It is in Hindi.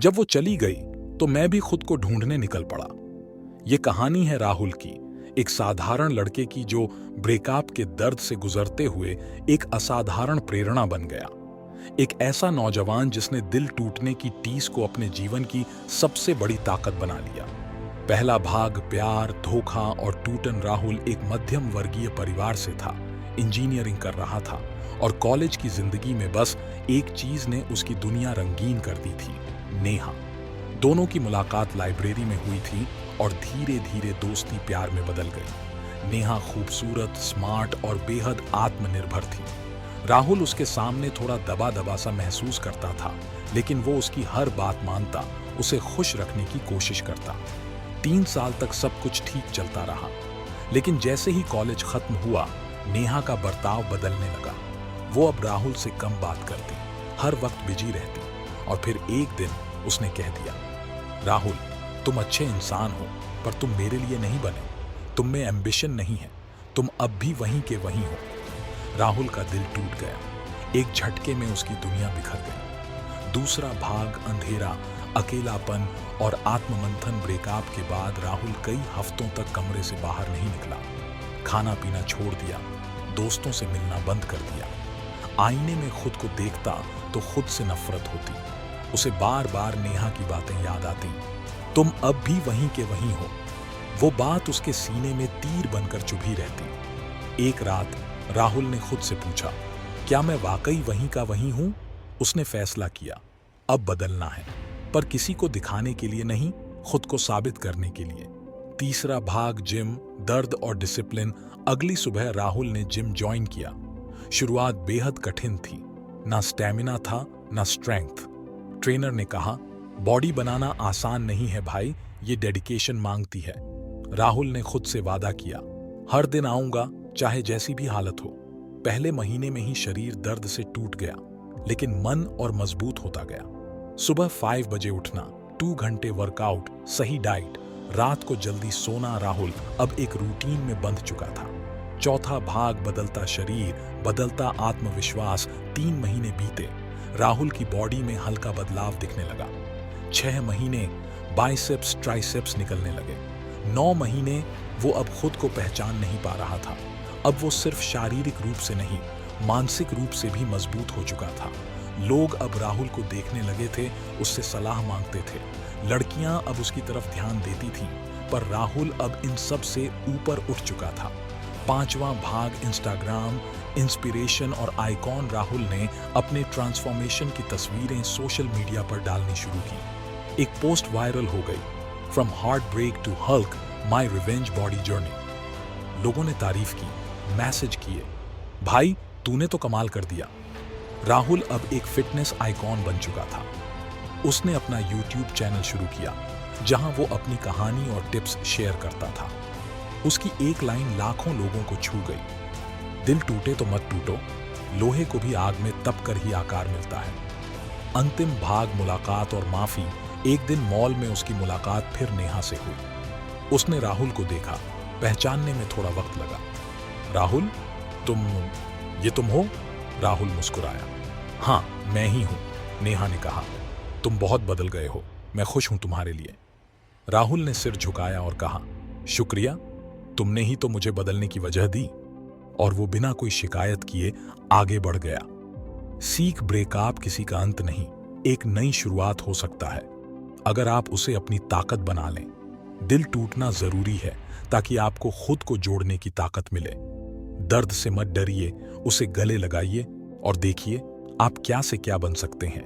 जब वो चली गई तो मैं भी खुद को ढूंढने निकल पड़ा। ये कहानी है राहुल की, एक साधारण लड़के की जो ब्रेकअप के दर्द से गुजरते हुए एक असाधारण प्रेरणा बन गया। एक ऐसा नौजवान जिसने दिल टूटने की टीस को अपने जीवन की सबसे बड़ी ताकत बना लिया। पहला भाग प्यार, धोखा और टूटन। राहुल एक मध्यम वर्गीय परिवार से था, इंजीनियरिंग कर रहा था और कॉलेज की जिंदगी में बस एक चीज ने उसकी दुनिया रंगीन कर दी थी, नेहा। दोनों की मुलाकात लाइब्रेरी में हुई थी और धीरे धीरे दोस्ती प्यार में बदल गई। नेहा खूबसूरत, स्मार्ट और बेहद आत्मनिर्भर थी। राहुल उसके सामने थोड़ा दबा दबा सा महसूस करता था, लेकिन वो उसकी हर बात मानता, उसे खुश रखने की कोशिश करता। 3 साल तक सब कुछ ठीक चलता रहा, लेकिन जैसे ही कॉलेज खत्म हुआ, नेहा का बर्ताव बदलने लगा। वो अब राहुल से कम बात करती, हर वक्त बिजी रहती और फिर एक दिन उसने कह दिया, राहुल, तुम अच्छे इंसान हो, पर तुम मेरे लिए नहीं बने। तुम में एम्बिशन नहीं है, तुम अब भी वहीं के वहीं हो। राहुल का दिल टूट गया। एक झटके में उसकी दुनिया बिखर गई। दूसरा भाग अंधेरा, अकेलापन और आत्ममंथन। ब्रेकअप के बाद राहुल कई हफ्तों तक कमरे से बाहर नहीं निकला। खाना पीना छोड़ दिया, दोस्तों से मिलना बंद कर दिया। आईने में खुद को देखता तो खुद से नफरत होती। उसे बार बार नेहा की बातें याद आती, तुम अब भी वहीं के वहीं हो। वो बात उसके सीने में तीर बनकर चुभी रहती। एक रात राहुल ने खुद से पूछा, क्या मैं वाकई वहीं का वहीं हूं? उसने फैसला किया, अब बदलना है, पर किसी को दिखाने के लिए नहीं, खुद को साबित करने के लिए। तीसरा भाग जिम, दर्द और डिसिप्लिन। अगली सुबह राहुल ने जिम ज्वाइन किया। शुरुआत बेहद कठिन थी, ना स्टैमिना था ना स्ट्रेंथ। ट्रेनर ने कहा, बॉडी बनाना आसान नहीं है भाई, ये डेडिकेशन मांगती है। राहुल ने खुद से वादा किया, हर दिन आऊंगा, चाहे जैसी भी हालत हो। पहले महीने में ही शरीर दर्द से टूट गया, लेकिन मन और मजबूत होता गया। सुबह 5 बजे उठना, 2 घंटे वर्कआउट, सही डाइट, रात को जल्दी सोना। राहुल अब एक रूटीन में बंध चुका था। चौथा भाग बदलता शरीर, बदलता आत्मविश्वास। 3 महीने बीते, राहुल की बॉडी में हल्का बदलाव दिखने लगा। 6 महीने, बाइसेप्स ट्राइसेप्स निकलने लगे। 9 महीने, वो अब खुद को पहचान नहीं पा रहा था। अब वो सिर्फ शारीरिक रूप से नहीं, मानसिक रूप से भी मजबूत हो चुका था। लोग अब राहुल को देखने लगे थे, उससे सलाह मांगते थे। लड़कियां अब उसकी तरफ ध्यान देती थीं, पर राहुल अब इन सब से ऊपर उठ चुका था। 5वां भाग इंस्टाग्राम, इंस्पिरेशन और आइकॉन। राहुल ने अपने ट्रांसफॉर्मेशन की तस्वीरें सोशल मीडिया पर डालनी शुरू की। एक पोस्ट वायरल हो गई, from heartbreak to Hulk, my revenge body journey. लोगों ने तारीफ की, मैसेज किए, भाई तूने तो कमाल कर दिया। राहुल अब एक फिटनेस आइकॉन बन चुका था। उसने अपना यूट्यूब चैनल शुरू किया, जहां वो अपनी कहानी और टिप्स शेयर करता था। उसकी एक लाइन लाखों लोगों को छू गई, दिल टूटे तो मत टूटो, लोहे को भी आग में तप कर ही आकार मिलता है। अंतिम भाग मुलाकात और माफी। एक दिन मॉल में उसकी मुलाकात फिर नेहा से हुई। उसने राहुल को देखा, पहचानने में थोड़ा वक्त लगा। राहुल, ये तुम हो? राहुल मुस्कुराया, हाँ मैं ही हूं। नेहा ने कहा, तुम बहुत बदल गए हो, मैं खुश हूं तुम्हारे लिए। राहुल ने सिर झुकाया और कहा, शुक्रिया, तुमने ही तो मुझे बदलने की वजह दी। और वो बिना कोई शिकायत किए आगे बढ़ गया। सीख, ब्रेकअप किसी का अंत नहीं, एक नई शुरुआत हो सकता है, अगर आप उसे अपनी ताकत बना लें। दिल टूटना जरूरी है, ताकि आपको खुद को जोड़ने की ताकत मिले। दर्द से मत डरिए, उसे गले लगाइए और देखिए आप क्या से क्या बन सकते हैं।